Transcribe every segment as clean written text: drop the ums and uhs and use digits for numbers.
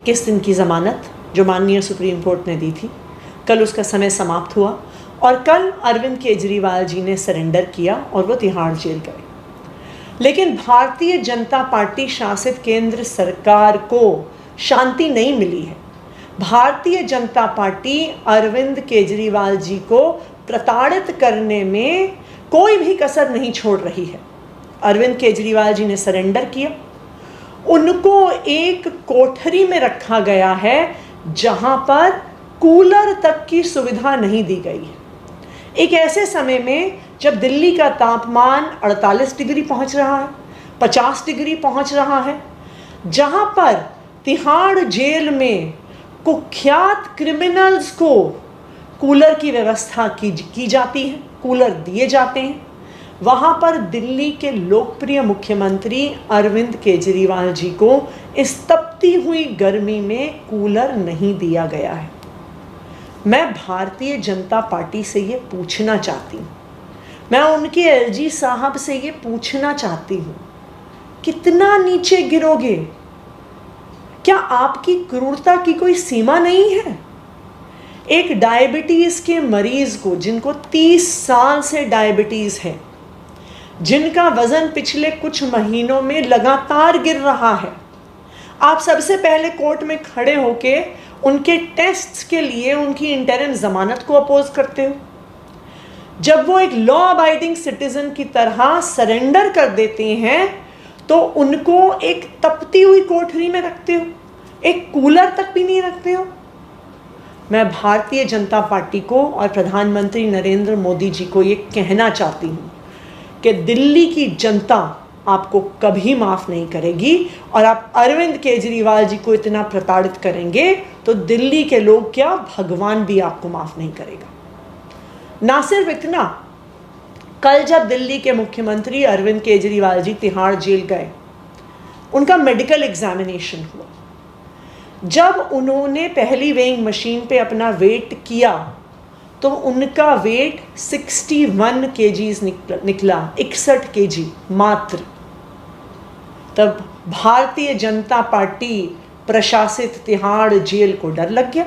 किस दिन की ज़मानत जो माननीय सुप्रीम कोर्ट ने दी थी, कल उसका समय समाप्त हुआ और कल अरविंद केजरीवाल जी ने सरेंडर किया और वो तिहाड़ जेल गए। लेकिन भारतीय जनता पार्टी शासित केंद्र सरकार को शांति नहीं मिली है। भारतीय जनता पार्टी अरविंद केजरीवाल जी को प्रताड़ित करने में कोई भी कसर नहीं छोड़ रही है। अरविंद केजरीवाल जी ने सरेंडर किया। उनको एक कोठरी में रखा गया है जहां पर कूलर तक की सुविधा नहीं दी गई है। एक ऐसे समय में जब दिल्ली का तापमान 48 डिग्री पहुंच रहा है, 50 डिग्री पहुंच रहा है, जहां पर तिहाड़ जेल में कुख्यात क्रिमिनल्स को कूलर की व्यवस्था की जाती है, कूलर दिए जाते हैं, वहाँ पर दिल्ली के लोकप्रिय मुख्यमंत्री अरविंद केजरीवाल जी को इस तपती हुई गर्मी में कूलर नहीं दिया गया है। मैं भारतीय जनता पार्टी से ये पूछना चाहती हूँ, मैं उनके एलजी साहब से ये पूछना चाहती हूँ, कितना नीचे गिरोगे? क्या आपकी क्रूरता की कोई सीमा नहीं है? एक डायबिटीज़ के मरीज़ को, जिनको 30 साल से डायबिटीज़ है, जिनका वज़न पिछले कुछ महीनों में लगातार गिर रहा है, आप सबसे पहले कोर्ट में खड़े होके उनके टेस्ट्स के लिए उनकी इंटरिम ज़मानत को अपोज करते हो। जब वो एक लॉ अबाइडिंग सिटीज़न की तरह सरेंडर कर देते हैं तो उनको एक तपती हुई कोठरी में रखते हो, एक कूलर तक भी नहीं रखते हो। मैं भारतीय जनता पार्टी को और प्रधानमंत्री नरेंद्र मोदी जी को ये कहना चाहती हूँ कि दिल्ली की जनता आपको कभी माफ़ नहीं करेगी और आप अरविंद केजरीवाल जी को इतना प्रताड़ित करेंगे तो दिल्ली के लोग क्या, भगवान भी आपको माफ़ नहीं करेगा। ना सिर्फ इतना, कल जब दिल्ली के मुख्यमंत्री अरविंद केजरीवाल जी तिहाड़ जेल गए, उनका मेडिकल एग्जामिनेशन हुआ। जब उन्होंने पहली वेइंग मशीन पे अपना वेट किया तो उनका वेट 61 केजीज निकला, 61 केजी मात्र। तब भारतीय जनता पार्टी प्रशासित तिहाड़ जेल को डर लग गया।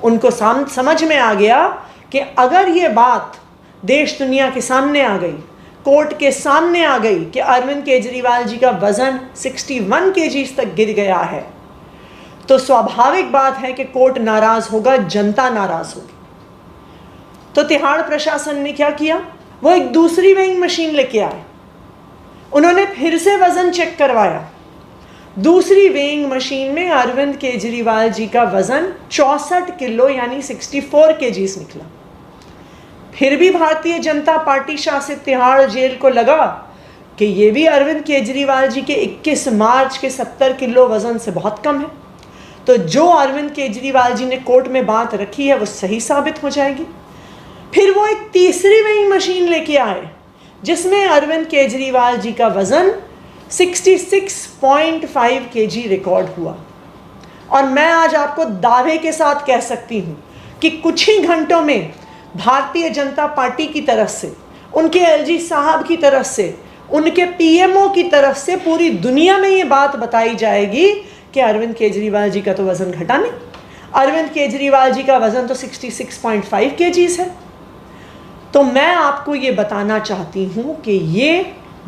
उनको समझ में आ गया कि अगर ये बात देश दुनिया के सामने आ गई, कोर्ट के सामने आ गई कि अरविंद केजरीवाल जी का वज़न 61 केजीज तक गिर गया है, तो स्वाभाविक बात है कि कोर्ट नाराज़ होगा, जनता नाराज़ होगी। तो तिहाड़ प्रशासन ने क्या किया, वो एक दूसरी वेइंग मशीन लेके आए। उन्होंने फिर से वज़न चेक करवाया। दूसरी वेइंग मशीन में अरविंद केजरीवाल जी का वज़न 64 किलो यानी 64 केजीज निकला। फिर भी भारतीय जनता पार्टी शासित तिहाड़ जेल को लगा कि ये भी अरविंद केजरीवाल जी के 21 मार्च के 70 किलो वज़न से बहुत कम है, तो जो अरविंद केजरीवाल जी ने कोर्ट में बात रखी है वो सही साबित हो जाएगी। फिर वो एक तीसरी वेइंग मशीन लेके आए जिसमें अरविंद केजरीवाल जी का वज़न 66.5 केजी रिकॉर्ड हुआ। और मैं आज आपको दावे के साथ कह सकती हूँ कि कुछ ही घंटों में भारतीय जनता पार्टी की तरफ से, उनके एलजी साहब की तरफ से, उनके पीएमओ की तरफ से पूरी दुनिया में ये बात बताई जाएगी कि अरविंद केजरीवाल जी का तो वज़न घटा नहीं, अरविंद केजरीवाल जी का वज़न तो 66.5 केजीज है। तो मैं आपको ये बताना चाहती हूँ कि ये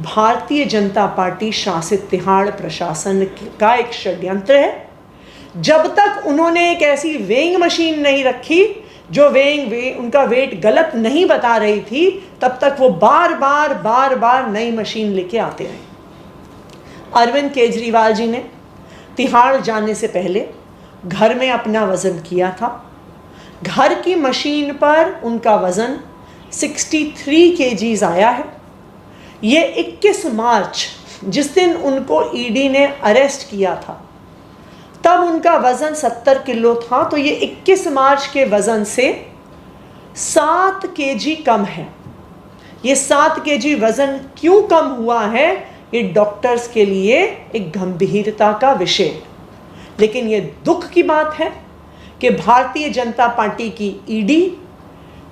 भारतीय जनता पार्टी शासित तिहाड़ प्रशासन का एक षड्यंत्र है। जब तक उन्होंने एक ऐसी वेइंग मशीन नहीं रखी जो उनका वेट गलत नहीं बता रही थी, तब तक वो बार बार नई मशीन लेके आते रहे। अरविंद केजरीवाल जी ने तिहाड़ जाने से पहले घर में अपना वज़न किया था। घर की मशीन पर उनका वज़न 63 केजीज आया है। ये 21 मार्च, जिस दिन उनको ईडी ने अरेस्ट किया था, तब उनका वज़न 70 किलो था, तो ये 21 मार्च के वज़न से 7 केजी कम है। ये 7 केजी वज़न क्यों कम हुआ है, ये डॉक्टर्स के लिए एक गंभीरता का विषय है। लेकिन ये दुख की बात है कि भारतीय जनता पार्टी की ईडी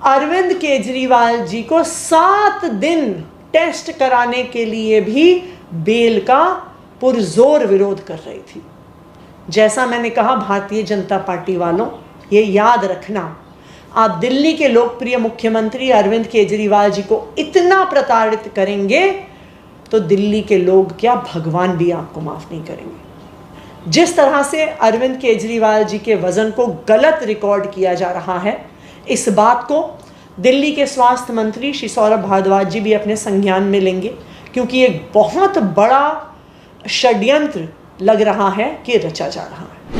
अरविंद केजरीवाल जी को 7 दिन टेस्ट कराने के लिए भी बेल का पुरजोर विरोध कर रही थी। जैसा मैंने कहा, भारतीय जनता पार्टी वालों, ये याद रखना, आप दिल्ली के लोकप्रिय मुख्यमंत्री अरविंद केजरीवाल जी को इतना प्रताड़ित करेंगे तो दिल्ली के लोग क्या, भगवान भी आपको माफ नहीं करेंगे। जिस तरह से अरविंद केजरीवाल जी के वजन को गलत रिकॉर्ड किया जा रहा है, इस बात को दिल्ली के स्वास्थ्य मंत्री श्री सौरभ भारद्वाज जी भी अपने संज्ञान में लेंगे, क्योंकि एक बहुत बड़ा षड्यंत्र लग रहा है कि रचा जा रहा है।